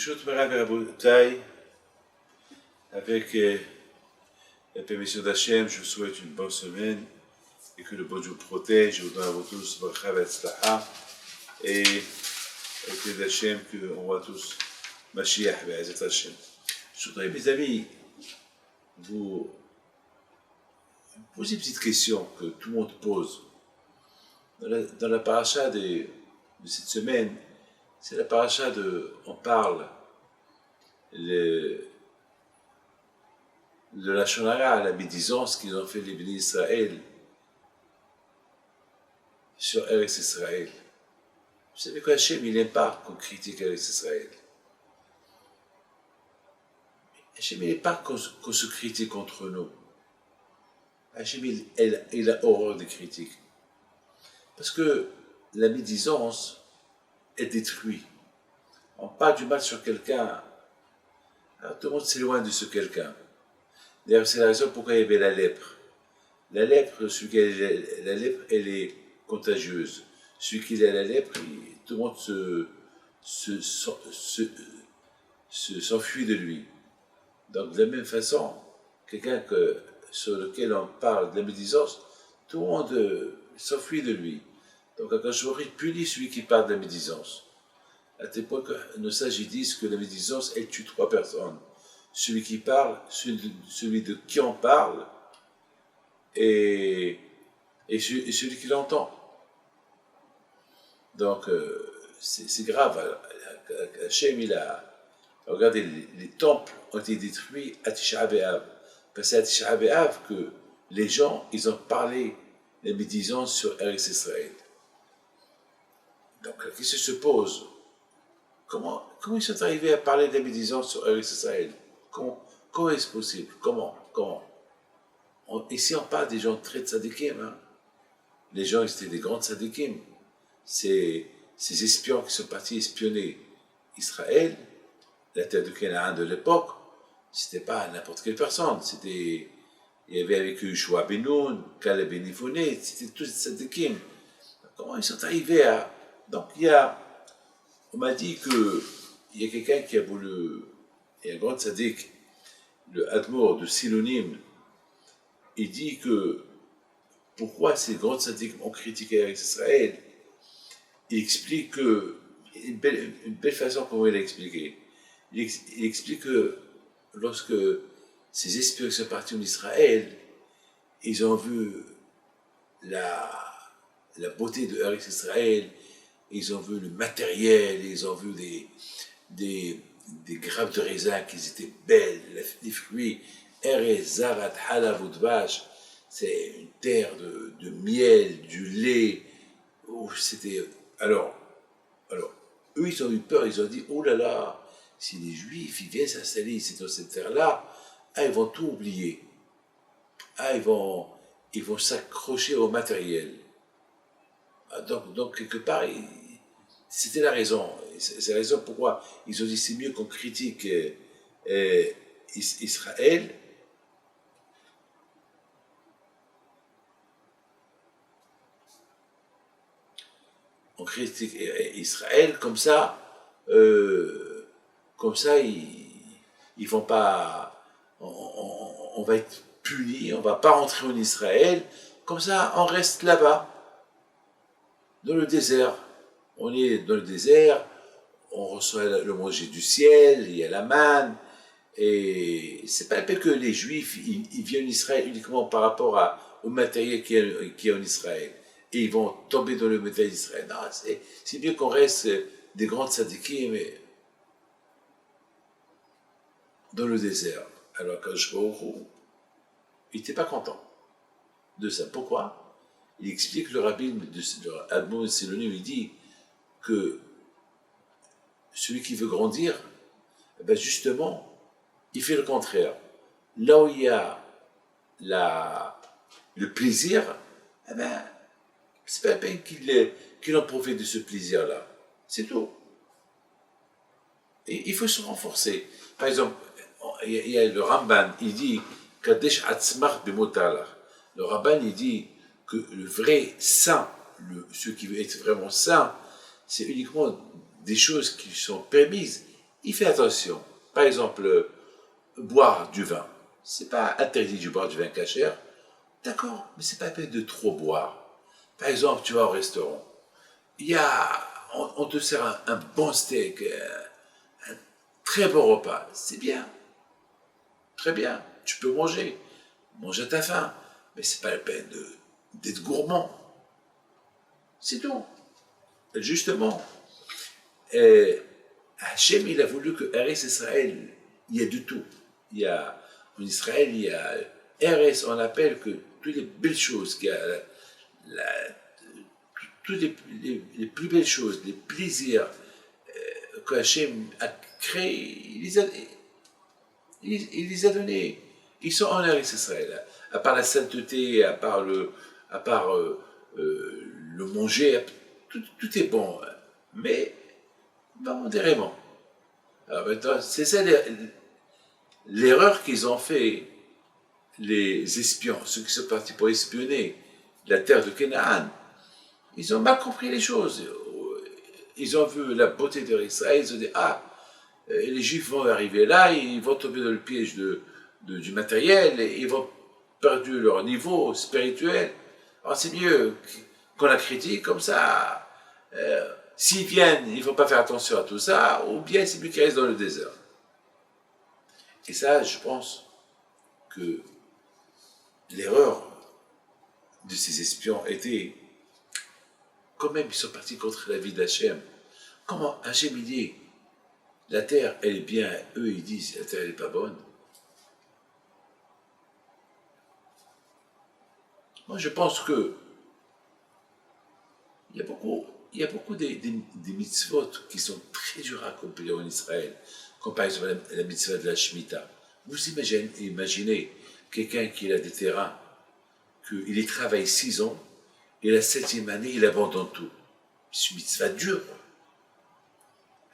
Bishut Merav et Rabotai, avec la permission d'Hachem, je vous souhaite une bonne semaine et que le bon Dieu vous protège. Je vous donne à vous tous Bracha Ve'atzlacha et avec d'Hachem qu'on voit tous Mashiach Be'ezrat Hachem. Je voudrais, mes amis, vous poser une petite question que tout le monde pose. Dans la paracha de cette semaine, c'est la paracha on parle de la Shonara, la médisance qu'ils ont fait les bénis Israël sur Eretz Israël. Vous savez qu'Hachem, il n'aime pas qu'on critique Eretz Israël. Hachem, il n'aime pas qu'on se critique entre nous. Hachem, il a horreur des critiques. Parce que la médisance, elle détruit. On parle du mal sur quelqu'un, alors tout le monde s'éloigne de ce quelqu'un. D'ailleurs, c'est la raison pourquoi il y avait la lèpre. La lèpre, la lèpre, elle est contagieuse. Celui qui a la lèpre, tout le monde s'enfuit de lui. Donc, de la même façon, quelqu'un sur lequel on parle de la médisance, tout le monde s'enfuit de lui. Donc, Akash Baruch Hu punit celui qui parle de la médisance. À tel point que nos sages disent que la médisance, elle tue 3 personnes. Celui qui parle, celui de qui on parle, et celui qui l'entend. Donc, c'est grave. Hachem, regardez, les temples ont été détruits à Tisha B'Av. Parce que c'est à Tisha B'Av que les gens, ils ont parlé de la médisance sur Eretz Israël. Donc, la question se pose, comment ils sont arrivés à parler de la médisance sur Eretz Israël? Comment est-ce possible? Comment Ici, on parle des gens très tzadikim. Hein? Les gens, c'était des grands tzadikim. Ces espions qui sont partis espionner Israël, la terre de Canaan de l'époque, c'était pas n'importe quelle personne. Il y avait avec eux Yoshua ben Nun, Caleb ben Yefune, c'était tous des tzadikim. Comment ils sont arrivés à... Donc, on m'a dit qu'il y a quelqu'un qui a voulu... Il y a un grand tzaddik, le Admor de Silonim, il dit que pourquoi ces grands tzaddiks ont critiqué Eretz Israël. Il explique que, une belle façon comment il a expliqué. Il explique que lorsque ces espions sont partis en Israël, ils ont vu la beauté de Eretz Israël, ils ont vu le matériel, ils ont vu des grappes de raisin qui étaient belles, les fruits, Eretz Zarat Halav Udvash, c'est une terre de miel, du lait. C'était... Alors, eux, ils ont eu peur, ils ont dit, oh là là, si les Juifs, ils viennent s'installer ici dans cette terre-là, ils vont tout oublier. Ils vont s'accrocher au matériel. Donc quelque part, c'était la raison. C'est la raison pourquoi ils ont dit c'est mieux qu'on critique Israël. On critique Israël, comme ça, ils vont pas, on va être punis, on va pas rentrer en Israël, comme ça, on reste là-bas, dans le désert. On est dans le désert, on reçoit le manger du ciel, il y a la manne, et c'est pas la peine que les Juifs, ils viennent en Israël uniquement par rapport au matériel qui est en Israël. Et ils vont tomber dans le matériel d'Israël. Non, c'est mieux qu'on reste des grands tzadikim, mais dans le désert. Alors qu'Akash Baruch Hu, il n'était pas content de ça. Pourquoi? Il explique le rabbin de Admon Silonim, il dit que celui qui veut grandir, ben justement, il fait le contraire. Là où il y a le plaisir, eh ben, c'est pas la peine qu'il en profite de ce plaisir-là. C'est tout. Et il faut se renforcer. Par exemple, il y a le Ramban, il dit Kadesh Atzmach Bemotalach. Le Ramban, il dit que le vrai saint, ceux qui veulent être vraiment saints, c'est uniquement des choses qui sont permises il fait attention. Par exemple, boire du vin. C'est pas interdit de boire du vin cachère. D'accord, mais c'est pas la peine de trop boire. Par exemple, tu vas au restaurant. On te sert un bon steak, un très bon repas. C'est bien, très bien. Tu peux manger. Mange à ta faim. Mais c'est pas la peine d'être gourmand. C'est tout. Justement, Hachem, il a voulu que Eretz Israël, il y a du tout. En Israël, il y a Eretz, on appelle que toutes les belles choses, qu'il y a toutes les plus belles choses, les plaisirs que Hachem a créés, il les a donnés. Ils sont en Eretz Israël. À part la sainteté, à part le manger, tout est bon. Mais pas modérément. Alors maintenant, c'est ça l'erreur qu'ils ont fait, les espions, ceux qui sont partis pour espionner la terre de Canaan. Ils ont mal compris les choses. Ils ont vu la beauté d'Israël, ils ont dit, les Juifs vont arriver là, ils vont tomber dans le piège du matériel, et ils vont perdre leur niveau spirituel. Alors c'est mieux qu'on la critique comme ça. S'ils viennent, il ne faut pas faire attention à tout ça, ou bien c'est mieux qu'ils restent dans le désert. Et ça, je pense que l'erreur de ces espions était, quand même, ils sont partis contre la vie d'Hachem. Comment Hachem dit, la terre, elle est bien, eux, ils disent, la terre, elle n'est pas bonne. Moi, je pense que il y a beaucoup des mitzvot qui sont très durs à accomplir en Israël, comme par exemple la mitzvah de la Shemitah. Vous imaginez quelqu'un qui a des terrains, qu'il y travaille 6 ans, et la 7e année, il abandonne tout. C'est une mitzvah dure.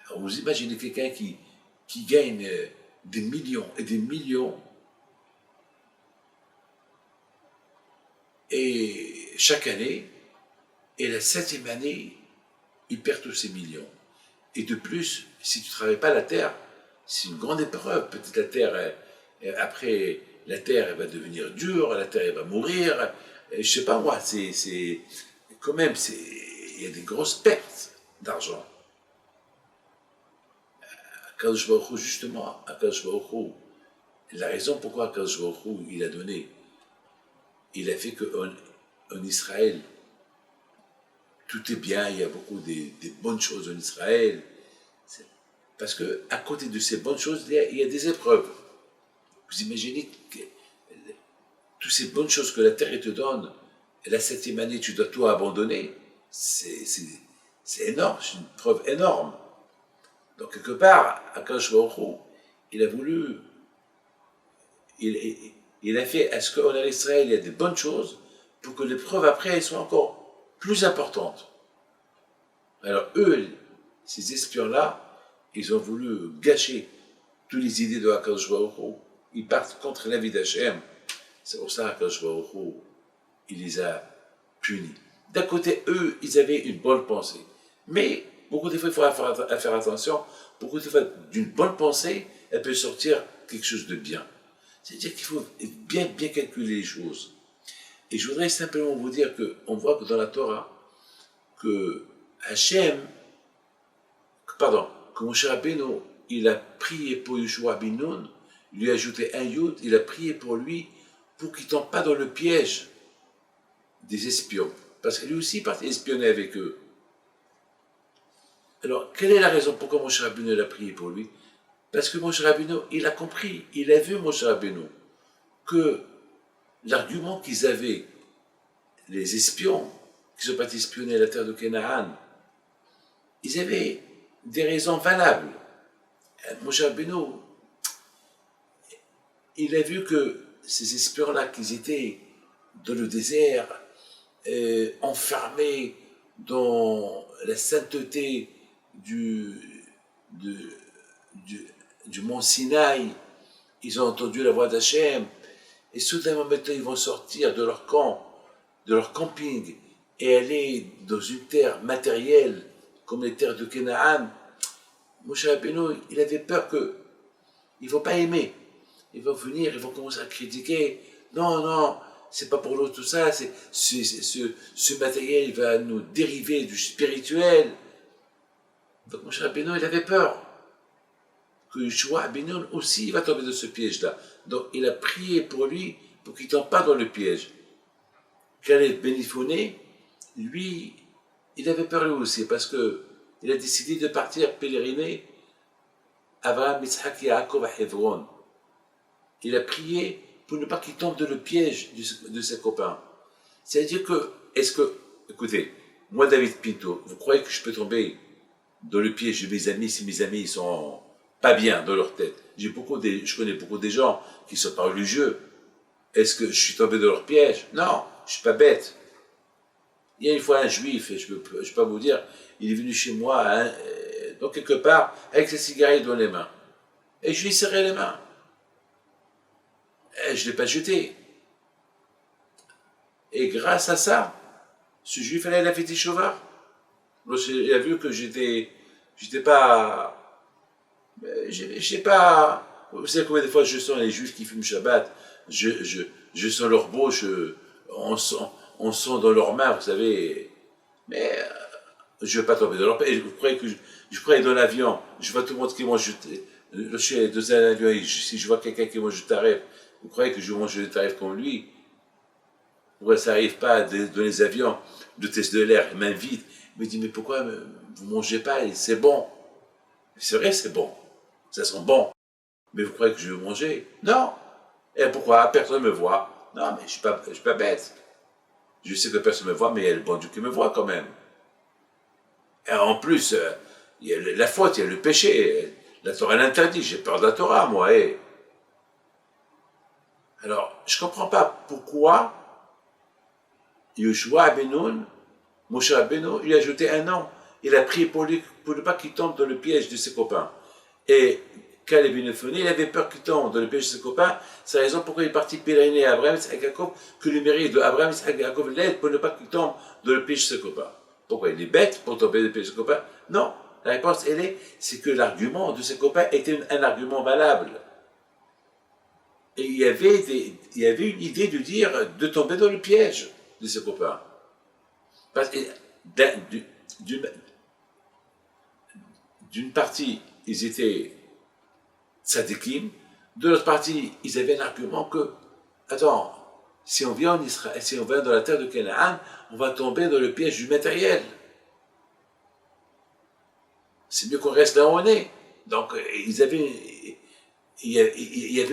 Alors vous imaginez quelqu'un qui gagne des millions et des millions, et chaque année, et la 7e année, il perd tous ses millions. Et de plus, si tu ne travailles pas la terre, c'est une grande épreuve. Peut-être la terre, après, la terre elle va devenir dure, la terre elle va mourir. Je ne sais pas moi, quand même, il y a des grosses pertes d'argent. Akadosh Baruch Hu, justement, Akadosh Baruch Hu, la raison pourquoi Akadosh Baruch Hu, il a donné, il a fait qu'en Israël, tout est bien, il y a beaucoup des bonnes choses en Israël. Parce qu'à côté de ces bonnes choses, il y a des épreuves. Vous imaginez que toutes ces bonnes choses que la terre te donne, et la 7e année, tu dois tout abandonner. C'est énorme, c'est une preuve énorme. Donc, quelque part, Akadosh Baruch Hu, il a voulu, il a fait à ce qu'en Israël, il y a des bonnes choses pour que l'épreuve après, elles soient encore plus importantes. Alors, eux, ces espions-là, ils ont voulu gâcher toutes les idées de Akadosh Baruch Hu. Ils partent contre la vie d'Hachem. C'est pour ça qu'Akadosh Baruch Hu, il les a punis. D'un côté, eux, ils avaient une bonne pensée. Mais, beaucoup de fois, il faut faire attention. Beaucoup de fois, d'une bonne pensée, elle peut sortir quelque chose de bien. C'est-à-dire qu'il faut bien calculer les choses. Et je voudrais simplement vous dire qu'on voit que dans la Torah, que Moshe Rabbeinu, il a prié pour Yeshua ben Nun, il lui a ajouté un yud, il a prié pour lui, pour qu'il ne tombe pas dans le piège des espions. Parce que lui aussi il partait espionner avec eux. Alors, quelle est la raison pourquoi Moshe Rabbeinu a prié pour lui? Parce que Moshe Rabbeinu, il a compris, il a vu Moshe Rabbeinu, que l'argument qu'ils avaient, les espions, qui sont partis espionner la terre de Canaan, ils avaient des raisons valables. Moshe Rabbeinu, il a vu que ces espions-là, qu'ils étaient dans le désert, enfermés dans la sainteté du mont Sinaï, ils ont entendu la voix d'Hachem, et soudainement maintenant ils vont sortir de leur camp, de leur camping, et aller dans une terre matérielle, comme les terres de Canaan. Moshe Rabbeinu, il avait peur que ils ne vont pas aimer. Ils vont venir, ils vont commencer à critiquer. Non, non, c'est pas pour l'autre tout ça. Ce matériel il va nous dériver du spirituel. Donc Moshe Rabbeinu, il avait peur que Yeshua Rabbeinu aussi il va tomber dans ce piège-là. Donc il a prié pour lui pour qu'il ne tombe pas dans le piège. Caleb Ben Yifouné, lui, il avait peur lui aussi parce que il a décidé de partir pèleriner Abraham, Yitzhak et Yaakov à Hebron. Il a prié pour ne pas qu'il tombe dans le piège de ses copains. C'est-à-dire que, écoutez, moi David Pinto, vous croyez que je peux tomber dans le piège de mes amis si mes amis ils sont pas bien dans leur tête? Je connais beaucoup de gens qui sont pas religieux. Est-ce que je suis tombé dans leur piège? Non, je suis pas bête. Il y a une fois un juif, et je peux pas vous dire, il est venu chez moi, donc quelque part, avec ses cigarettes dans les mains. Et je lui ai serré les mains. Et je ne l'ai pas jeté. Et grâce à ça, ce juif allait à la fête Chauvard. Il a vu que j'étais pas, vous savez combien de fois je sens les juifs qui fument Shabbat, je sens leur bouche, on sent dans leurs mains, vous savez, mais je ne veux pas tomber dans leur piège. Vous croyez que je croyais dans l'avion, je vois tout le monde qui mange, je suis dans un avion, et si je vois quelqu'un qui mange du tarif, vous croyez que je mange du tarif comme lui? Pourquoi ça n'arrive pas dans les avions, de test de l'air, il m'invite, il me dit, mais pourquoi vous ne mangez pas? C'est bon. C'est vrai, c'est bon. Ça sent bon. Mais vous croyez que je vais manger? Non. Et pourquoi? Personne ne me voit. Non, mais je ne suis pas bête. Je sais que personne ne me voit, mais il y a le bon Dieu qui me voit quand même. Et en plus, il y a la faute, il y a le péché. La Torah l'interdit. J'ai peur de la Torah, moi. Alors, je ne comprends pas pourquoi Yoshua Abenoun, Moshe Rabbeinu, lui a ajouté un an. Il a prié pour lui, pour ne pas qu'il tombe dans le piège de ses copains. Et Caleb Ben Yifouné, il avait peur qu'il tombe dans le piège de ses copains. C'est la raison pourquoi il est parti pèleriner à Abraham, Yitzhak et Yaakov, que le mérite de Abraham, Yitzhak et Yaakov l'aide pour ne pas qu'il tombe dans le piège de ses copains. Pourquoi il est bête pour tomber dans le piège de ses copains? Non. La réponse, c'est que l'argument de ses copains était un argument valable. Et il y avait une idée de dire de tomber dans le piège de ses copains. Parce que d'une partie, ils étaient tzadikim, de l'autre partie, ils avaient l'argument que, attends, si on vient en Israël, si on vient dans la terre de Canaan, on va tomber dans le piège du matériel. C'est mieux qu'on reste là où on est. Donc, il y avait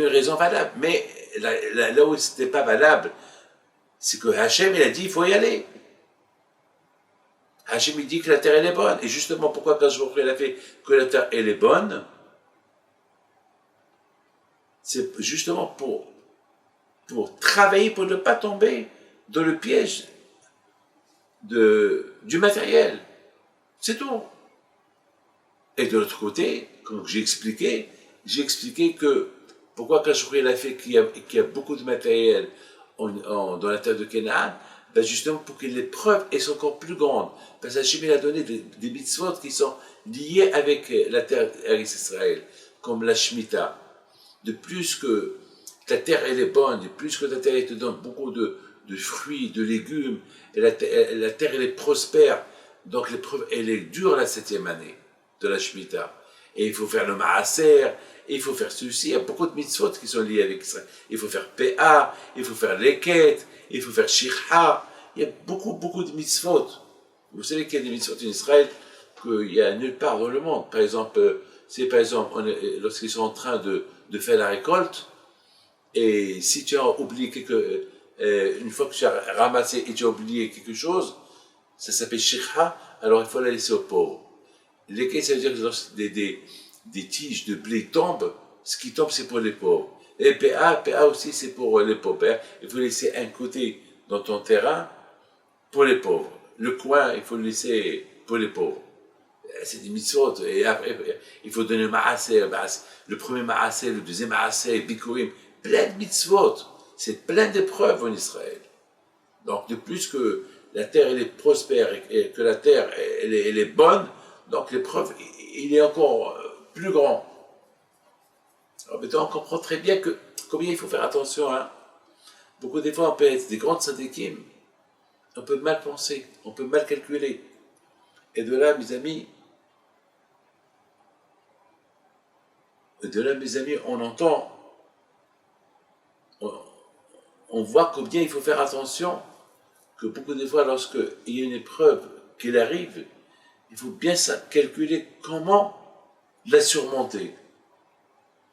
une raison valable. Mais là où ce n'était pas valable, c'est que Hachem, il a dit, il faut y aller. Hachem, il dit que la terre, elle est bonne. Et justement, pourquoi quand je il a fait que la terre, elle est bonne? C'est justement pour travailler, pour ne pas tomber dans le piège du matériel. C'est tout. Et de l'autre côté, comme j'ai expliqué que pourquoi Kachouri a fait qu'il y a beaucoup de matériel dans la terre de Canaan, ben justement pour que l'épreuve est encore plus grande. Parce que Hachem a donné des mitzvot qui sont liés avec la terre d'Israël, comme la Shemitah. De plus que ta terre elle est bonne, de plus que ta terre elle te donne beaucoup de fruits, de légumes, et la terre elle est prospère, donc l'épreuve elle est dure la 7e année de la Shemitah. Et il faut faire le Maaser, et il faut faire ceci, il y a beaucoup de mitzvot qui sont liés avec ça. Il faut faire PA, il faut faire Leket, il faut faire Shirha, il y a beaucoup de mitzvot. Vous savez qu'il y a des mitzvot en Israël qu'il n'y a nulle part dans le monde. Par exemple, lorsqu'ils sont en train de faire la récolte, et si tu as oublié une fois que tu as ramassé et tu as oublié quelque chose, ça s'appelle Shirha, alors il faut la laisser aux pauvres. Lesquels, ça veut dire que lorsque des tiges de blé tombent, ce qui tombe c'est pour les pauvres. Et PA aussi c'est pour les pauvres. Il faut laisser un côté dans ton terrain pour les pauvres. Le coin, il faut le laisser pour les pauvres. C'est des mitzvot. Et après, il faut donner le maaser. Le premier maaser, le deuxième maaser, bikurim. Plein de mitzvot. C'est plein d'épreuves en Israël. Donc, de plus que la terre, elle est prospère et que la terre, elle est bonne, Donc l'épreuve, il est encore plus grand. Alors maintenant, on comprend très bien que combien il faut faire attention. Hein. Beaucoup des fois, on peut être des grandes sadikim, on peut mal penser, on peut mal calculer. Et de là, mes amis, on entend, on voit combien il faut faire attention, que beaucoup de fois, lorsqu'il y a une épreuve qui arrive, il faut bien calculer comment la surmonter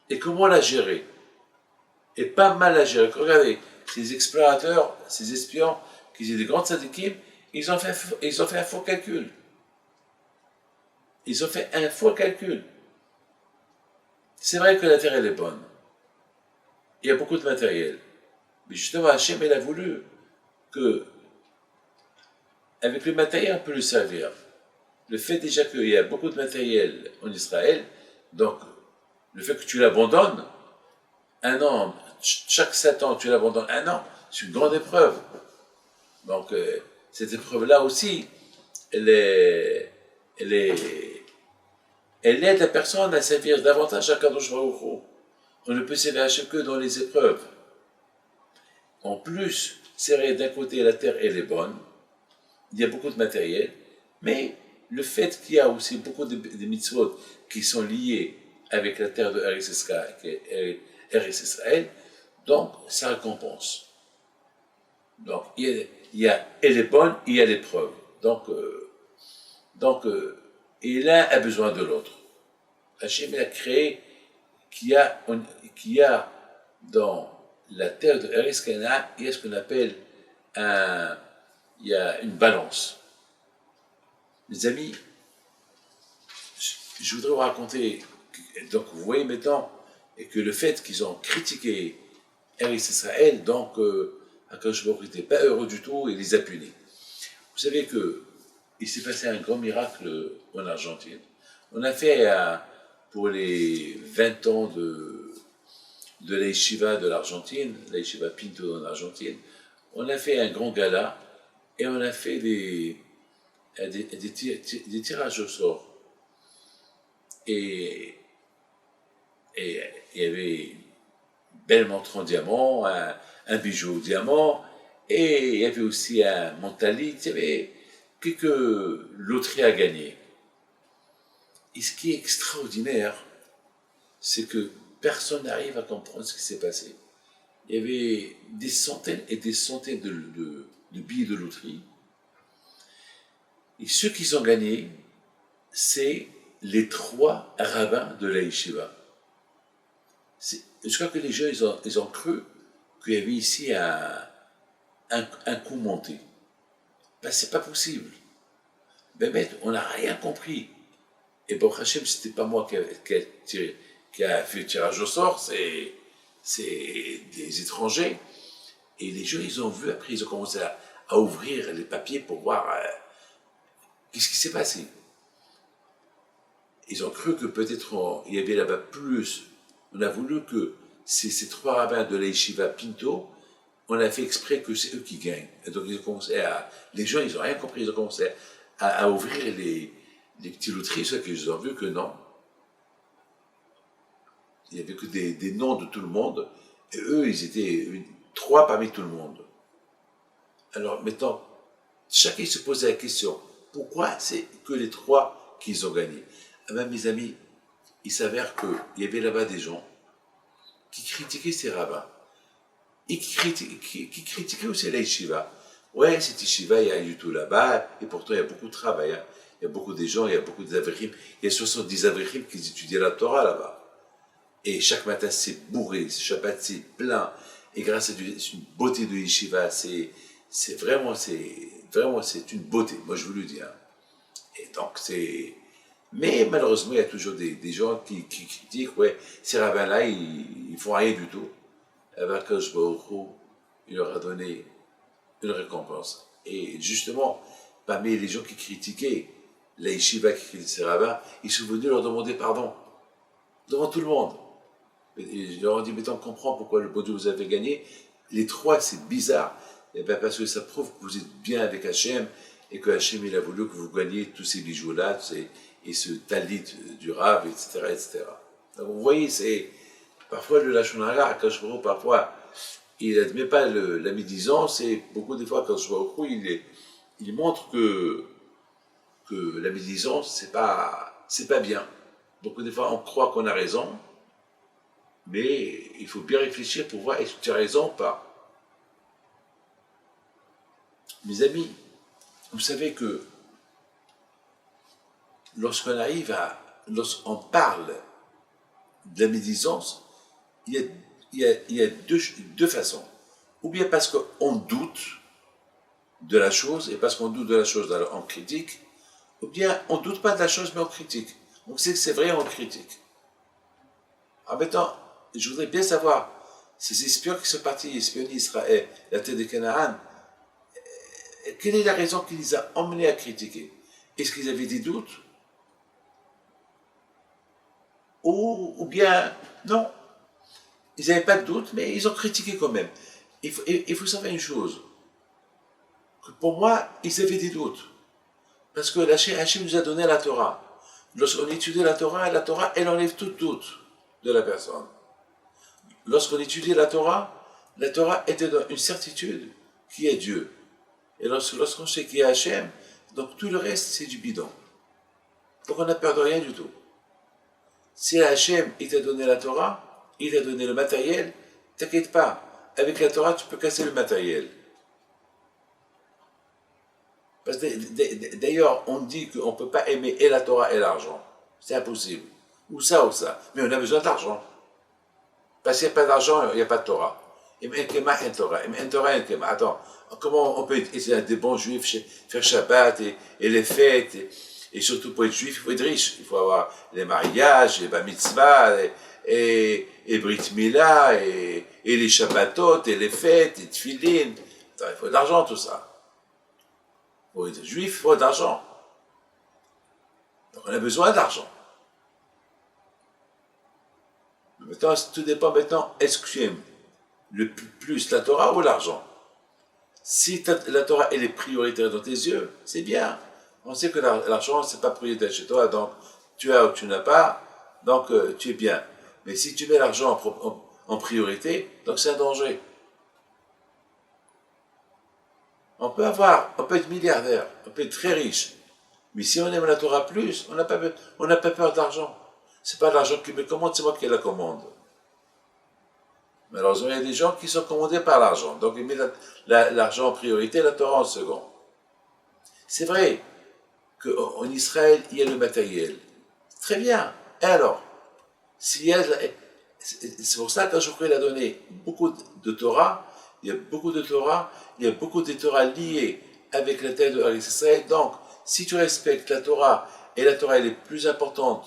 et comment la gérer. Et pas mal la gérer. Regardez, ces explorateurs, ces espions, qui étaient des grandes sadikim, ils ont fait un faux calcul. Ils ont fait un faux calcul. C'est vrai que la terre, elle est bonne. Il y a beaucoup de matériel. Mais justement, Hachem, il a voulu que, avec le matériel, on peut le servir. Le fait déjà qu'il y a beaucoup de matériel en Israël, donc le fait que tu l'abandonnes, un an, chaque 7 ans, tu l'abandonnes un an, c'est une grande épreuve. Donc, cette épreuve-là aussi, elle aide la personne à servir davantage à Kadosh Baruch Hu. On ne peut servir Hachem que dans les épreuves. En plus, c'est vrai, d'un côté, la terre, elle est bonne, il y a beaucoup de matériel, mais le fait qu'il y a aussi beaucoup de mitzvot qui sont liés avec la terre de Eretz Israël, donc ça récompense. Donc, elle est bonne, il y a l'épreuve. Donc, et l'un a besoin de l'autre. Hachem a créé qu'il y a dans la terre de Eretz Canaan, il y a ce qu'on appelle il y a une balance. Mes amis, je voudrais vous raconter, donc vous voyez maintenant, et que le fait qu'ils ont critiqué Eretz Israël, donc Akadosh Baruch Hu n'était pas heureux du tout et les a punis. Vous savez qu'il s'est passé un grand miracle en Argentine. On a fait pour les 20 ans de la yeshiva de l'Argentine, la yeshiva Pinto en Argentine, on a fait un grand gala et on a fait des tirages au sort. Et il y avait une belle montre en diamant, un bijou au diamant, et il y avait aussi un mentalite, il y avait quelques loteries à gagner. Et ce qui est extraordinaire, c'est que personne n'arrive à comprendre ce qui s'est passé. Il y avait des centaines et des centaines de billets de loterie. Et ceux qui ont gagné, c'est les 3 rabbins de la yeshiva. Je crois que les gens, ils ont cru qu'il y avait ici un coup monté. Ben, c'est pas possible. Ben, on n'a rien compris. Et Baruch Hashem, c'était pas moi qui a fait le tirage au sort, c'est des étrangers. Et les gens, ils ont vu, après, ils ont commencé à ouvrir les papiers pour voir qu'est-ce qui s'est passé. Ils ont cru que peut-être il y avait là-bas plus. On a voulu que ces 3 rabbins de la yeshiva Pinto, on a fait exprès que c'est eux qui gagnent. Et donc ils ont commencé les gens, ils n'ont rien compris, ils ont commencé à ouvrir les petits loteries, ceux qu'ils ont vu que non. Il n'y avait que des noms de tout le monde, et eux, ils étaient 3 parmi tout le monde. Alors maintenant, chacun se posait la question, pourquoi c'est que les 3 qu'ils ont gagné? Ah ben, mes amis, il s'avère qu'il y avait là-bas des gens qui critiquaient ces rabbins, et qui critiquaient aussi la yeshiva. Ouais, cette yeshiva, il y a du tout là-bas, et pourtant il y a beaucoup de travail. Hein. Il y a beaucoup de gens, il y a beaucoup d'avrichim. Il y a 70 avrichim qui étudient la Torah là-bas. Et chaque matin, c'est bourré, Shabbat, c'est plein. Et grâce à une beauté de yeshiva, c'est vraiment une beauté, moi je vous le dis. Hein. Et donc, mais malheureusement, il y a toujours des gens qui critiquent, ouais, ces rabbins-là, ils font rien du tout. Akadosh Baruch Hu, il leur a donné une récompense. Et justement, parmi les gens qui critiquaient la yeshiva, qui critiquaient ces rabbins, ils sont venus leur demander pardon, devant tout le monde. Et je leur ai dit, mais on comprend pourquoi le bon Dieu vous avez gagné. Les 3, c'est bizarre. Et bien parce que ça prouve que vous êtes bien avec Hachem, et que Hachem, il a voulu que vous gagniez tous ces bijoux-là, et ce talit du Rav, etc., etc. Donc vous voyez, c'est parfois le Lachon Hara, Akadosh Baruch Hu, parfois, il n'admet pas la médisance, et beaucoup de fois, Akadosh Baruch Hu, il montre que la médisance, c'est pas bien. Beaucoup de fois, on croit qu'on a raison, mais il faut bien réfléchir pour voir est-ce que tu as raison ou pas. Mes amis, vous savez que lorsqu'on parle de la médisance, il y a deux façons. Ou bien parce qu'on doute de la chose, et parce qu'on doute de la chose, alors on critique, ou bien on ne doute pas de la chose, mais on critique. Donc c'est vrai, on critique. En maintenant, je voudrais bien savoir, ces espions qui sont partis espionner Israël, la terre de Canaan, quelle est la raison qui les a emmenés à critiquer? Est-ce qu'ils avaient des doutes? Ou bien, non, ils n'avaient pas de doute, mais ils ont critiqué quand même. Il faut savoir une chose, que pour moi, ils avaient des doutes. Parce que Hachem nous a donné la Torah. Lorsqu'on étudie la Torah, elle enlève tout doute de la personne. Lorsqu'on étudie la Torah était dans une certitude qui est Dieu. Et lorsqu'on sait qu'il y a Hachem, donc tout le reste, c'est du bidon. Donc on n'a peur de rien du tout. Si Hachem, il t'a donné la Torah, il t'a donné le matériel, t'inquiète pas. Avec la Torah, tu peux casser le matériel. Parce que d'ailleurs, on dit qu'on ne peut pas aimer et la Torah et l'argent. C'est impossible. Ou ça. Mais on a besoin d'argent. Parce qu'il n'y a pas d'argent, il n'y a pas de Torah. Attends, comment on peut être des bons juifs, faire Shabbat et les fêtes, et surtout pour être juif, il faut être riche. Il faut avoir les mariages, les bar mitzvah, et Brit Mila, et les Shabbatot, et les fêtes, et Tfilin. Attends, il faut de l'argent, tout ça. Pour être juif, il faut de l'argent. Donc on a besoin d'argent. Maintenant, tout dépend maintenant, est-ce que tu aimes le plus la Torah ou l'argent? Si la Torah elle est prioritaire dans tes yeux, c'est bien. On sait que l'argent, c'est pas prioritaire chez toi, donc tu as ou tu n'as pas, donc tu es bien. Mais si tu mets l'argent en priorité, donc c'est un danger. On peut être milliardaire, on peut être très riche, mais si on aime la Torah plus, on n'a pas peur d'argent. C'est pas l'argent qui me commande, c'est moi qui la commande. Malheureusement, il y a des gens qui sont commandés par l'argent. Donc, ils mettent l'argent en priorité, la Torah en second. C'est vrai qu'en Israël, il y a le matériel. Très bien. Et alors, c'est pour ça que Josué il a donné beaucoup de Torah. Il y a beaucoup de Torah. Il y a beaucoup de Torah liées avec la terre de Israël. Donc, si tu respectes la Torah, et la Torah elle est plus importante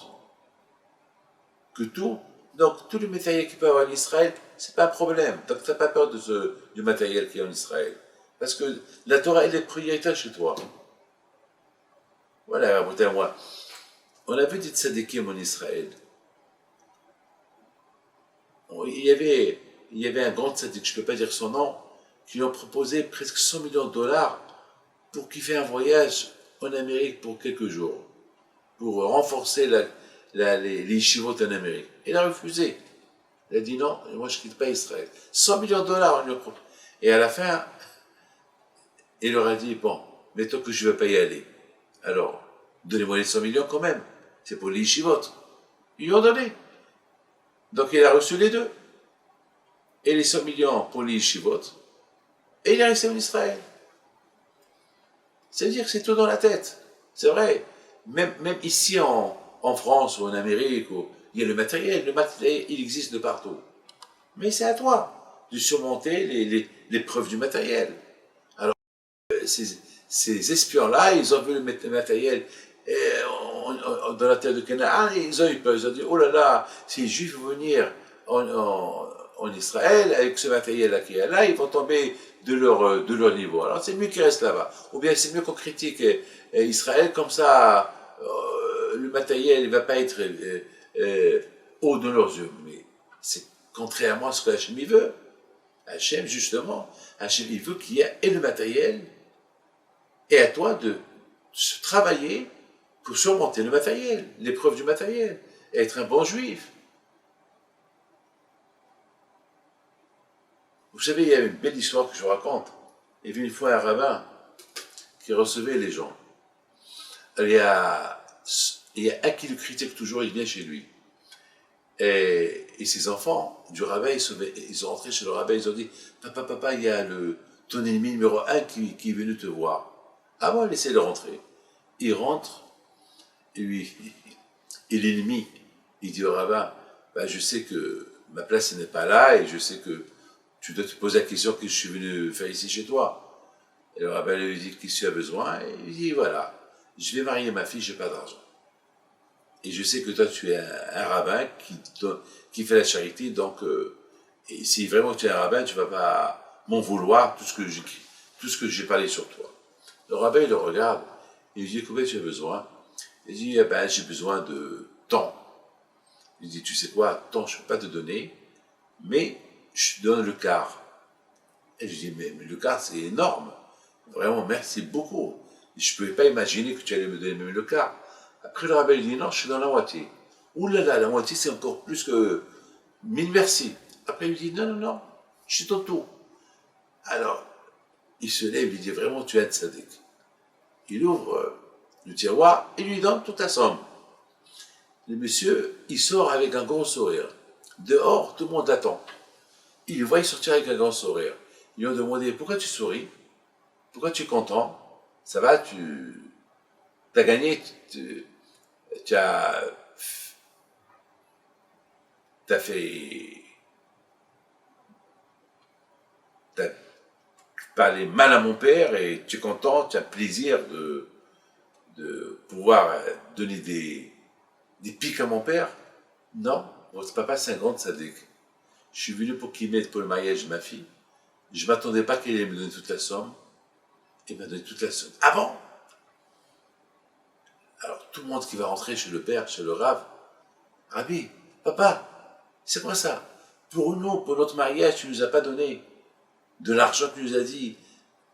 que tout, donc tout le matériel qu'il peut y avoir en Israël, c'est pas un problème. Donc tu n'as pas peur du matériel qui est en Israël. Parce que la Torah, elle est prioritaire chez toi. Voilà, moi. On avait des tzadikim en Israël. Il y avait un grand tzadik, je ne peux pas dire son nom, qui lui ont proposé presque 100 millions de dollars pour qu'il fasse un voyage en Amérique pour quelques jours, pour renforcer les yeshivot en Amérique. Il a refusé. Il a dit non, moi je ne quitte pas Israël. 100 millions de dollars, on lui a proposé. Et à la fin, il leur a dit, bon, mettons que je ne vais pas y aller. Alors, donnez-moi les 100 millions quand même. C'est pour les yeshivot. Ils lui ont donné. Donc il a reçu les deux. Et les 100 millions pour les yeshivot. Et il est resté en Israël. C'est-à-dire que c'est tout dans la tête. C'est vrai. Même ici en France ou en Amérique, il y a le matériel il existe de partout. Mais c'est à toi de surmonter les preuves du matériel. Alors, ces espions-là, ils ont vu le matériel dans la terre de Canaan, et ils ont eu peur. Ils ont dit, oh là là, si les Juifs vont venir en Israël, avec ce matériel-là qui est là, ils vont tomber de leur niveau. Alors c'est mieux qu'ils restent là-bas. Ou bien c'est mieux qu'on critique Israël, comme ça, le matériel ne va pas être haut de leurs yeux. Mais c'est contrairement à ce que Hachem veut. Hachem, justement, Hachem, il veut qu'il y ait et le matériel, et à toi de se travailler pour surmonter le matériel, l'épreuve du matériel, et être un bon juif. Vous savez, il y a une belle histoire que je vous raconte. Il y avait une fois un rabbin qui recevait les gens. Il y a, il y a un qui le critique toujours, il vient chez lui. Et ses enfants du rabbin, ils sont rentrés chez le rabbin, ils ont dit, papa, il y a ton ennemi numéro un qui est venu te voir. Ah bon, laissez le rentrer. Il rentre, et lui, et l'ennemi, il dit au rabbin, bah, je sais que ma place n'est pas là, et je sais que tu dois te poser la question que je suis venu faire ici chez toi. Et le rabbin lui dit, qu'est-ce que tu as besoin? Et il dit, voilà, je vais marier ma fille, j'ai pas d'argent. Et je sais que toi, tu es un rabbin qui fait la charité, donc, et si vraiment tu es un rabbin, tu ne vas pas m'en vouloir tout ce que j'ai parlé sur toi. Le rabbin, il le regarde, il lui dit, combien tu as besoin? Il dit, eh ben, j'ai besoin de temps. Il dit, tu sais quoi, temps, je ne peux pas te donner, mais je te donne le quart. Et je dis, mais le quart, c'est énorme. Vraiment, merci beaucoup. Je ne pouvais pas imaginer que tu allais me donner même le quart. Après, le rabbin dit, non, je suis dans la moitié. Ouh là là, la moitié, c'est encore plus que 1000 merci. Après, il lui dit, non, je suis dans tout. Alors, il se lève, il dit, vraiment, tu es un tzaddik. Il ouvre le tiroir et lui donne toute la somme. Le monsieur, il sort avec un grand sourire. Dehors, tout le monde l'attend. Il le voit sortir avec un grand sourire. Ils lui ont demandé, pourquoi tu souris? Pourquoi tu es content? Ça va, tu as gagné, tu as parlé mal à mon père et tu es content, tu as plaisir de pouvoir donner des pics à mon père? Non, votre papa c'est un grand sadique. Je suis venu pour qu'il m'aide pour le mariage de ma fille. Je ne m'attendais pas qu'il allait me donner toute la somme. Il m'a donné toute la somme. Ah bon? Alors tout le monde qui va rentrer chez le père, chez le Rav, Rabbi, papa, c'est quoi ça? Pour nous, pour notre mariage, tu ne nous as pas donné de l'argent, tu nous as dit,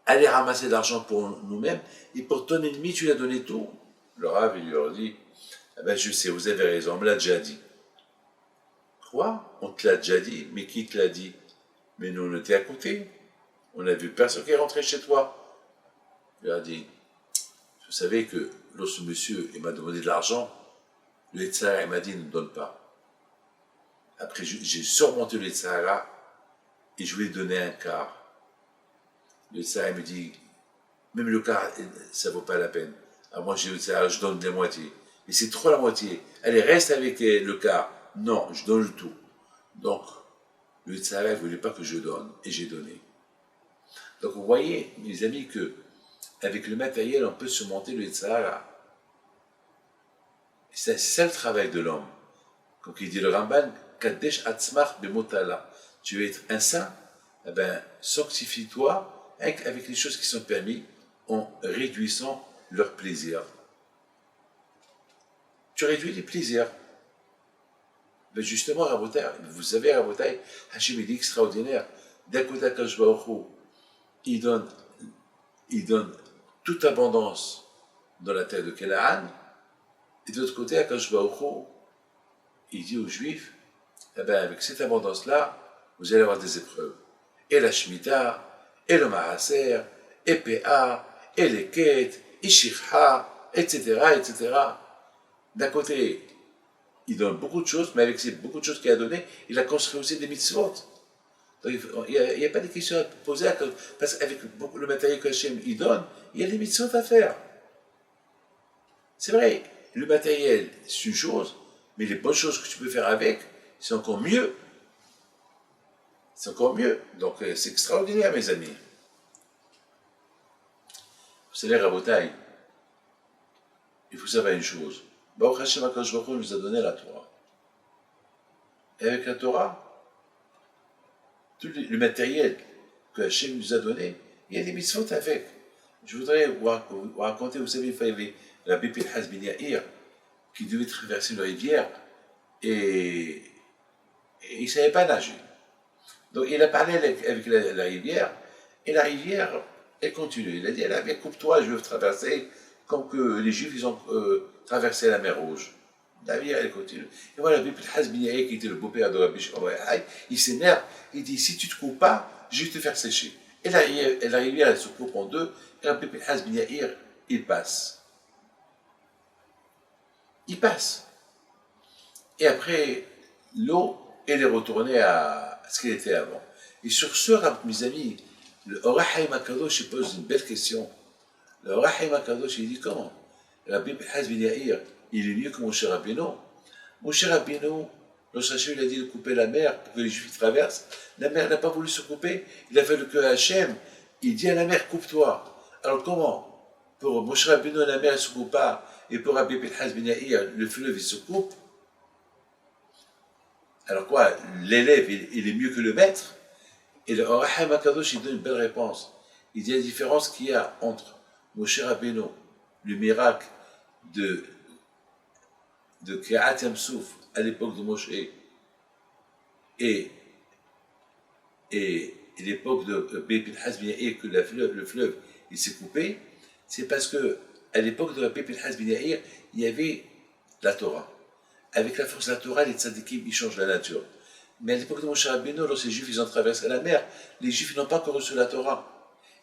allez ramasser de l'argent pour nous-mêmes, et pour ton ennemi, tu lui as donné tout. Le Rav, il lui a dit, ah ben je sais, vous avez raison, on me l'a déjà dit. Quoi? On te l'a déjà dit? Mais qui te l'a dit? Mais nous, on était à côté. On n'a vu personne qui est rentré chez toi. Il a dit, vous savez que lorsque monsieur m'a demandé de l'argent, le Tzara m'a dit, ne me donne pas. Après, j'ai surmonté le Tzara et je lui ai donné un quart. Le Tzara me dit, même le quart, ça ne vaut pas la peine. Alors moi, j'ai le Tzara, je donne la moitié. Mais c'est trop la moitié. Allez, reste avec le quart. Non, je donne le tout. Donc, le Tzara ne voulait pas que je donne, et j'ai donné. Donc, vous voyez, mes amis, que avec le matériel, on peut surmonter le Tzara. C'est ça le travail de l'homme. Comme il dit le Ramban, Kadesh Atzmach Bemotala. Tu veux être un saint, eh ben, sanctifie-toi avec les choses qui sont permises en réduisant leur plaisir. Tu réduis les plaisirs. Mais justement, Rabotai, vous savez, Rabotai, Hachem est extraordinaire. D'un côté, Akash Baruch Hu, il donne toute abondance dans la terre de Canaan, et de l'autre côté, Akash Baruch Hu, il dit aux Juifs, eh ben, avec cette abondance-là, vous allez avoir des épreuves. Et la Shemitah, et le Maaser, et PA, et les Ket, et Shikha, etc. D'un côté, il donne beaucoup de choses, mais avec ces beaucoup de choses qu'il a données, il a construit aussi des mitzvot. Donc, il n'y a pas de questions à poser, parce qu'avec le matériel que Hachem il donne, il y a des mitzvot à faire. C'est vrai, le matériel, c'est une chose, mais les bonnes choses que tu peux faire avec, c'est encore mieux. C'est encore mieux. Donc, c'est extraordinaire, mes amis. Vous savez, Rabotai, il faut savoir une chose. Baruch Hashem HaKadosh Baruch Hu nous a donné la Torah. Et avec la Torah, tout le matériel que Hashem nous a donné, il y a des mitzvot avec. Je voudrais vous raconter, vous savez, il y avait Rabbi Pinhas ben Yair qui devait traverser la rivière et il ne savait pas nager. Donc il a parlé avec la rivière et la rivière, elle continue. Il a dit, coupe-toi, je veux traverser. comme que les Juifs, ils ont traversé la mer Rouge. La vie, elle continue. Et voilà, Rabbi Pinchas ben Yair, qui était le beau-père de Rabbi Shimon bar Yochai, il s'énerve, il dit, si tu ne te coupes pas, je vais te faire sécher. Et là, la rivière, elle se coupe en deux, et Rabbi Pinchas ben Yair, il passe. Il passe. Et après, l'eau, elle est retournée à ce qu'elle était avant. Et sur ce, mes amis, le Or HaChaim HaKadosh, il pose une belle question. Le Or HaChaim HaKadosh, il dit comment Rabbi Pinchas ben Yair, il est mieux que Moshe Rabbeinu. Moshe Rabbeinu, lorsque Hachem lui a dit de couper la mer pour que les Juifs traversent, la mer n'a pas voulu se couper. Il a fallu que Hachem, il dit à la mer, coupe-toi. Alors comment pour Moshe Rabbeinu, la mer ne se coupe pas, et pour Rabbi Pinchas ben Yair, le fleuve, il se coupe. Alors quoi, l'élève, il est mieux que le maître. Et le Or HaChaim HaKadosh, il donne une belle réponse. Il dit la différence qu'il y a entre Moshe Rabbeinu, le miracle de Kehat Yamsouf à l'époque de Moshe, et l'époque de Rabbi Pinchas ben Yair, que le fleuve il s'est coupé, c'est parce que à l'époque de Rabbi Pinchas ben Yair, il y avait la Torah. Avec la force de la Torah, les tzadikim, ils changent la nature. Mais à l'époque de Moshe Rabbeinu, lorsque les Juifs ils ont traversé la mer, les Juifs n'ont pas encore reçu la Torah.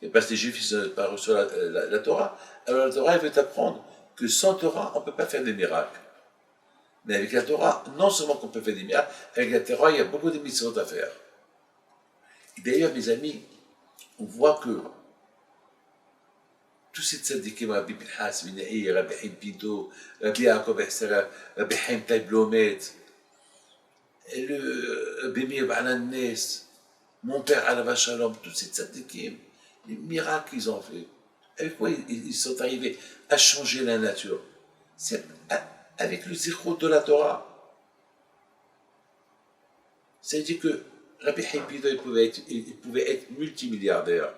Et parce que les Juifs n'ont pas reçu la Torah, alors la Torah elle veut t'apprendre que sans Torah, on ne peut pas faire des miracles. Mais avec la Torah, non seulement qu'on peut faire des miracles, avec la Torah, il y a beaucoup de mitzvot à faire. Et d'ailleurs, mes amis, on voit que tous ces tzadikim, Rabbi Pinchas ben Yair, Rabbi Chaim Pinto, Rabbi Yaakov Ehsera, Rabbi Chaim Taib Lomet, le Rabbi Meir Ba'anan Nes, mon père Alava Shalom, tous ces tzadikim, les miracles qu'ils ont fait, avec quoi ils sont arrivés à changer la nature. C'est avec le zichrout de la Torah. C'est-à-dire que Rabbi Chaim Pinto, il pouvait être multimilliardaire.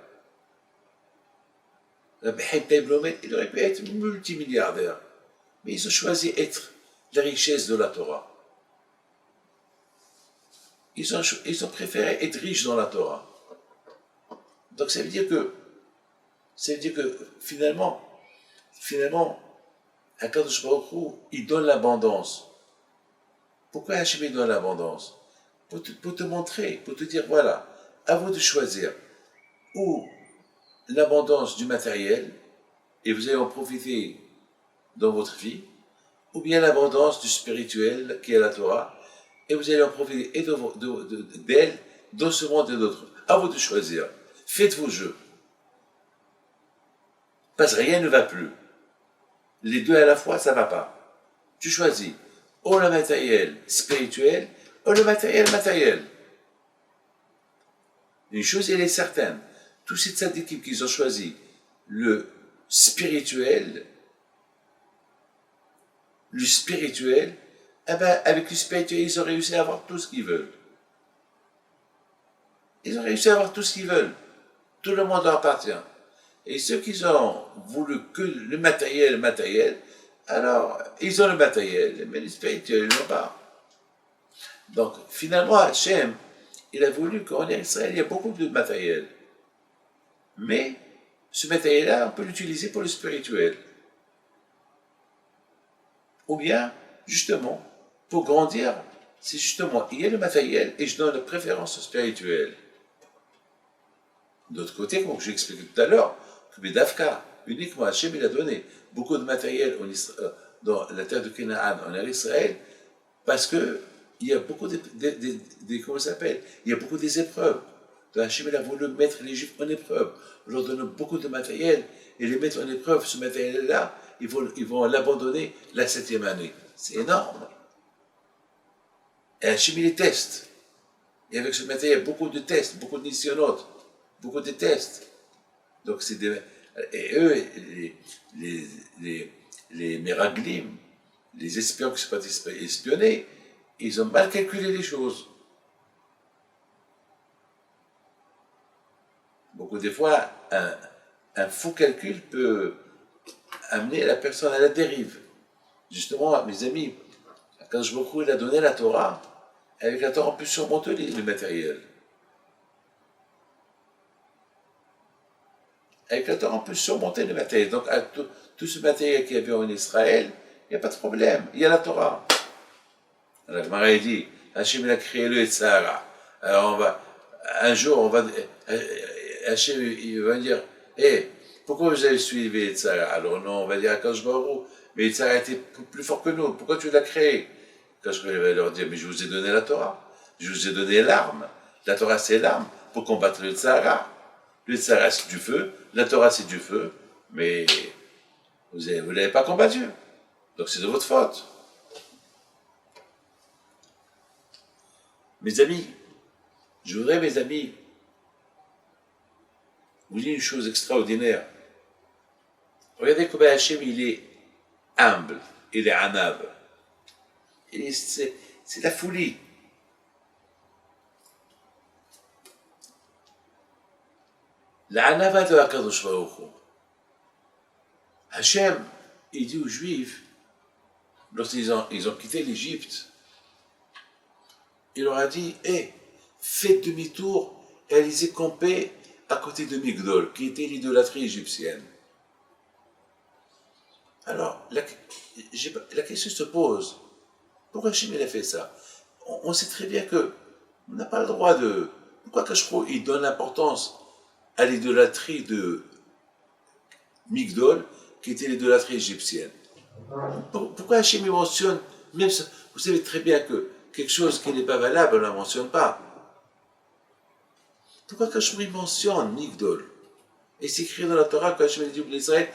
Rabbi Chaim Taib Lomet, il aurait pu être multimilliardaire. Mais ils ont choisi d'être la richesse de la Torah. Ils ont préféré être riches dans la Torah. Donc ça veut dire que finalement, Akadosh Baruch Hu, il donne l'abondance. Pourquoi Hachem donne l'abondance? Pour te montrer, pour te dire, voilà, à vous de choisir ou l'abondance du matériel, et vous allez en profiter dans votre vie, ou bien l'abondance du spirituel, qui est la Torah, et vous allez en profiter et d'elle, dans ce monde et d'autres. À vous de choisir. Faites vos jeux. Parce que rien ne va plus. Les deux à la fois, ça ne va pas. Tu choisis ou le matériel spirituel, ou le matériel matériel. Une chose, elle est certaine. Tous ces tzadikim qui ont choisi le spirituel, eh ben, avec le spirituel, ils ont réussi à avoir tout ce qu'ils veulent. Ils ont réussi à avoir tout ce qu'ils veulent. Tout le monde leur appartient. Et ceux qui ont voulu que le matériel, alors ils ont le matériel, mais le spirituel, ils n'ont pas. Donc finalement, Hachem, il a voulu qu'en Israël, il y ait beaucoup de matériel. Mais ce matériel-là, on peut l'utiliser pour le spirituel. Ou bien, justement, pour grandir, c'est justement, il y a le matériel et je donne la préférence au spirituel. D'autre côté, comme j'ai expliqué tout à l'heure, que Bedavka, uniquement Hachem, il a donné beaucoup de matériel dans la terre de Canaan, en Israël, parce que il y a beaucoup comment ça s'appelle? Il y a beaucoup des épreuves. Donc Hachem, il a voulu mettre les Juifs en épreuve, leur donner beaucoup de matériel, et les mettre en épreuve, ce matériel-là, ils vont l'abandonner la 7e année. C'est énorme. Et Hachem, il les teste. Et avec ce matériel, beaucoup de tests, beaucoup de nisyonotes, beaucoup de tests. Donc c'est et eux, les Meraglim, les espions qui ne sont pas espionnés, ils ont mal calculé les choses. Beaucoup de fois, un faux calcul peut amener la personne à la dérive. Justement, mes amis, quand je il a donné la Torah, avec la Torah, on peut surmonter le matériel. avec la Torah, on peut surmonter le matériel. Donc, tout ce matériel qu'il y avait en Israël, il n'y a pas de problème. Il y a la Torah. La Gemara dit, Hachem a créé le Sahara. Alors, un jour, Hachem, il va dire, hé, pourquoi vous avez suivi le Sahara? Alors, non, on va dire à Kadosh Baruch Hu, mais le Sahara était plus fort que nous. Pourquoi tu l'as créé? Kadosh Baruch Hu va leur dire, mais je vous ai donné la Torah. Je vous ai donné l'arme. La Torah, c'est l'arme pour combattre le Sahara. Le Sahara, c'est du feu. La Torah, c'est du feu. Mais vous ne l'avez pas combattu. Donc, c'est de votre faute. Mes amis, je voudrais, mes amis, vous dire une chose extraordinaire. Regardez comment Hachem, il est humble, il est anav. C'est la folie. La anava de Hakadosh Baruch Hu. Hachem, il dit aux Juifs, lorsqu'ils ont quitté l'Égypte, il leur a dit, faites demi-tour et allez-y camper à côté de Migdol, qui était l'idolâtrie égyptienne. Alors, la question se pose, pourquoi Hachem a fait ça? On sait très bien que on n'a pas le droit de... Pourquoi Kashpro, il donne l'importance à l'idolâtrie de Migdol, qui était l'idolâtrie égyptienne? Pourquoi Hachem mentionne, même ça, vous savez très bien que quelque chose qui n'est pas valable, on ne la mentionne pas. Pourquoi Hachem mentionne Migdol? Et c'est écrit dans la Torah que Hachem dit au peuple d'Israël,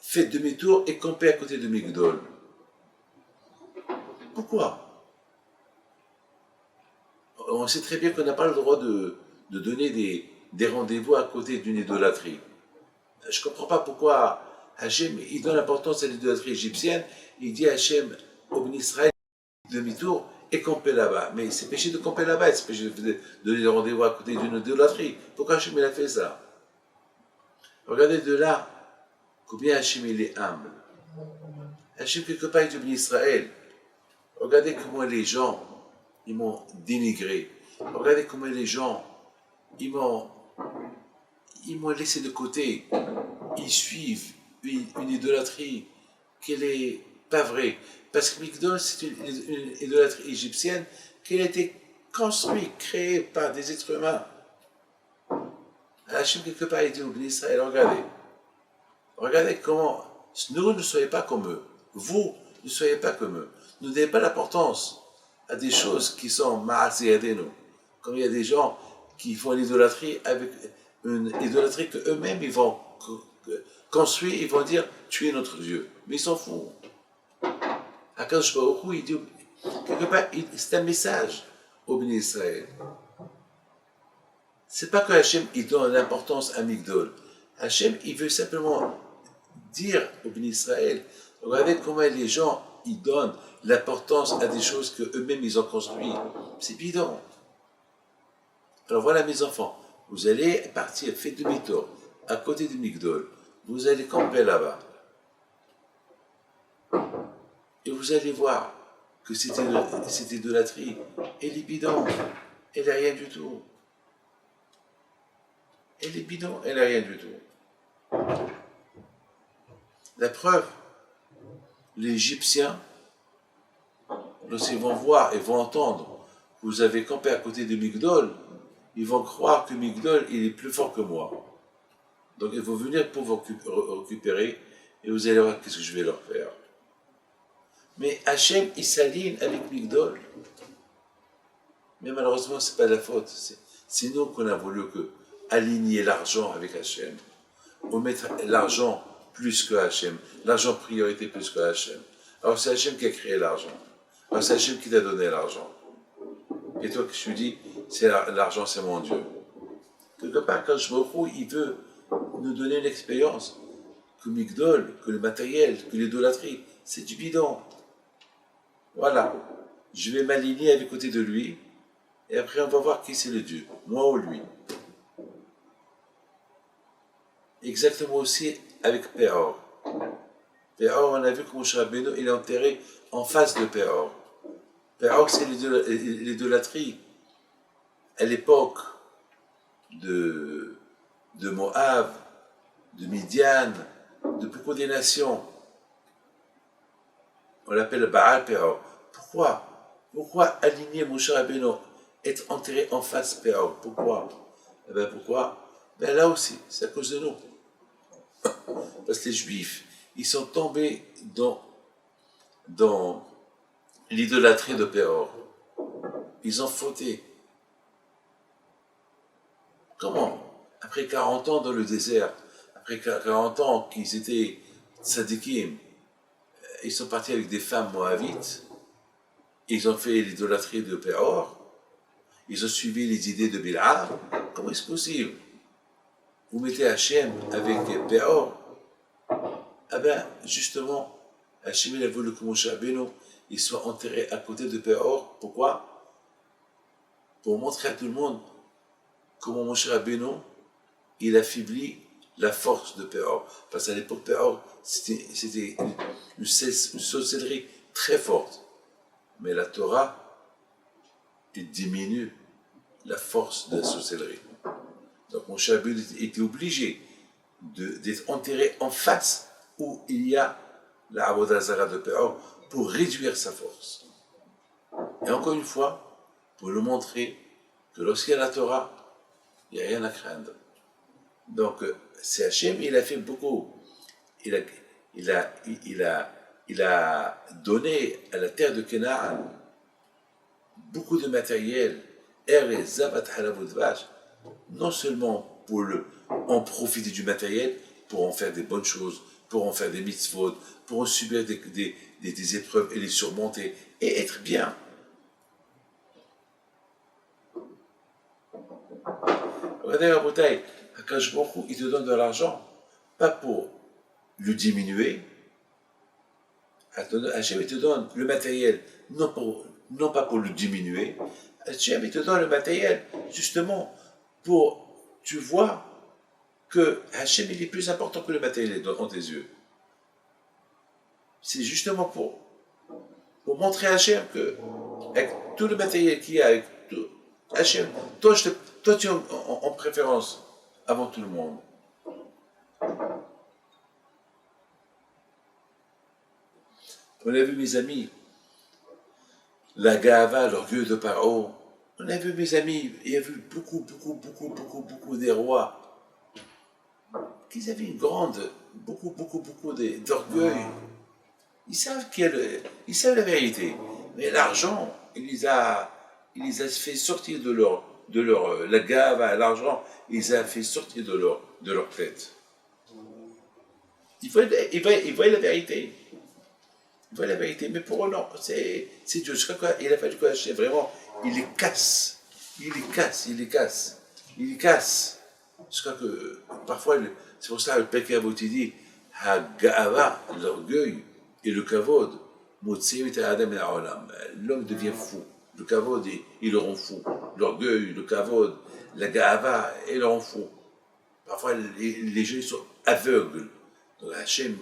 faites demi-tour et campez à côté de Migdol. Pourquoi? On sait très bien qu'on n'a pas le droit de donner des rendez-vous à côté d'une idolâtrie. Je ne comprends pas pourquoi Hachem, il donne l'importance à l'idolâtrie égyptienne, il dit à Hachem, au béni Israël, demi-tour et camper là-bas. Mais c'est péché de camper là-bas, c'est péché de donner des rendez-vous à côté d'une idolâtrie. Pourquoi Hachem il a fait ça? Regardez de là combien Hachem il est humble. Hachem quelque part il dit au béni Israël, regardez comment les gens ils m'ont dénigré. Regardez comment les gens ils m'ont laissé de côté. Ils suivent une idolâtrie qui n'est pas vraie. Parce que Migdol, c'est une idolâtrie égyptienne qui a été construite, créée par des êtres humains. Hachem, quelque part, il dit au béni Israël, regardez comment, nous ne soyez pas comme eux. Vous ne soyez pas comme eux. Ne donnez pas l'importance à des choses qui sont ma'asiyadenu. Comme il y a des gens qui font l'idolâtrie avec une idolâtrie qu'eux-mêmes ils vont construire, ils vont dire tu es notre Dieu. Mais ils s'en foutent. Akadosh Baruch Hu, il dit, quelque part, c'est un message au béni Israël. C'est pas que Hachem il donne l'importance à Migdol. Hachem il veut simplement dire au béni Israël, regardez comment les gens ils donnent l'importance à des choses qu'eux-mêmes ils ont construites. C'est bidon. Alors voilà mes enfants, vous allez partir, faites demi-tour, à côté de Migdol. Vous allez camper là-bas. Et vous allez voir que cette idolâtrie, elle est bidon. Elle n'est rien du tout. Elle est bidon, elle n'est rien du tout. La preuve, les Égyptiens, lorsqu'ils vont voir et vont entendre que vous avez campé à côté de Migdol, ils vont croire que Migdol, il est plus fort que moi. Donc ils vont venir pour vous récupérer et vous allez voir qu'est-ce que je vais leur faire. Mais Hachem, il s'aligne avec Migdol. Mais malheureusement, ce n'est pas de la faute. C'est nous qu'on a voulu aligner l'argent avec Hachem. On met l'argent plus que Hachem. L'argent priorité plus que Hachem. Alors c'est Hachem qui a créé l'argent. Alors c'est Hachem qui t'a donné l'argent. Et toi, je te dis, l'argent, c'est mon Dieu. Quelque part, quand je me retrouve, il veut nous donner une expérience que Migdol, que le matériel, que l'idolâtrie, c'est du bidon. Voilà. Je vais m'aligner avec côté de lui, et après on va voir qui c'est le Dieu, moi ou lui. Exactement aussi avec Péor. Péor, on a vu que Moshe Rabbeinu, il est enterré en face de Péor. Péor, c'est l'idolâtrie. À l'époque de Moab, de Midian, de beaucoup des nations. On l'appelle Baal Péor. Pourquoi aligner Moshe Rabbeinu, être enterré en face Péor? Pourquoi? Eh bien pourquoi? Ben là aussi, c'est à cause de nous. Parce que les Juifs, ils sont tombés dans l'idolâtrie de Péor. Ils ont fauté. Comment? Après 40 ans dans le désert, après 40 ans qu'ils étaient tzadikim, ils sont partis avec des femmes moabites, ils ont fait l'idolâtrie de Péor, ils ont suivi les idées de Bil'am. Comment est-ce possible? Vous mettez Hachem avec Péor? Ah ben, justement, Hachem il a voulu que Moshe Rabbeinu il soit enterré à côté de Péor. Pourquoi? Pour montrer à tout le monde comment Moshe Rabbeinu il affaiblit la force de Péor. Parce qu'à l'époque, Péor, c'était une sorcellerie très forte. Mais la Torah, il diminue la force de la sorcellerie. Donc Moshe Rabbeinu était obligé d'être enterré en face où il y a la Avodah Zara de Péor pour réduire sa force. Et encore une fois, pour le montrer que lorsqu'il y a la Torah, il n'y a rien à craindre. Donc, c'est Hachem, il a fait beaucoup. Il a donné à la terre de Canaan beaucoup de matériel, non seulement pour en profiter du matériel, pour en faire des bonnes choses, pour en faire des mitzvot, pour en subir des épreuves et les surmonter et être bien. Regardez la bouteille, Akash Baruch Hu, il te donne de l'argent, pas pour le diminuer. Hachem, il te donne le matériel, non pas pour le diminuer. Hachem, il te donne le matériel, justement, tu vois que Hachem, il est plus important que le matériel dans tes yeux. C'est justement pour montrer à Hachem que, avec tout le matériel qu'il y a, avec tout, Hachem, toi tu es en préférence avant tout le monde. On a vu, mes amis, la Gava, l'orgueil de Paro. On a vu, mes amis, il y a vu beaucoup des rois qui avaient une grande, beaucoup d'orgueil. Ils savent la vérité. Mais l'argent, il les a fait sortir de la Gava, l'argent, il les a fait sortir de leur tête. Ils voient la vérité. Ils voient la vérité, mais pour eux, non, c'est Dieu. Je crois qu'il a fallu que vraiment, il les casse. Je crois que parfois, c'est pour ça que le Père Kavoti dit Hagava, l'orgueil et le kavod, l'homme devient fou. Le kavod, il le rend fou. L'orgueil, le kavod, la gava, il le rend fou. Parfois, les gens sont aveugles. Donc Hachem,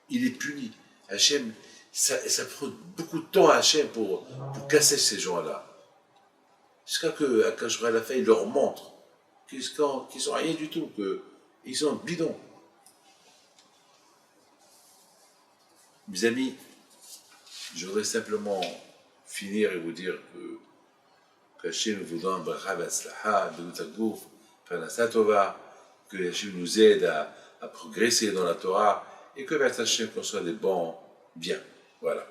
il est puni. Hachem, ça prend beaucoup de temps à Hachem pour casser ces gens-là. Jusqu'à que, quand je la fin, il leur montre qu'ils sont rien du tout, qu'ils sont bidons. Mes amis, je voudrais simplement finir et vous dire que Hachem vous donne bracha v'atzlacha, b'nutagouf, parnassa tova, que Hachem nous aide à progresser dans la Torah et que vers Hachem qu'on soit des bons bien. Voilà.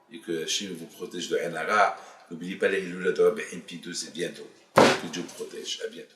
Et que Hachem vous protège de Hanara. N'oubliez pas les Hilula de Rabbi Pidou, c'est bientôt. Que Dieu protège. À bientôt.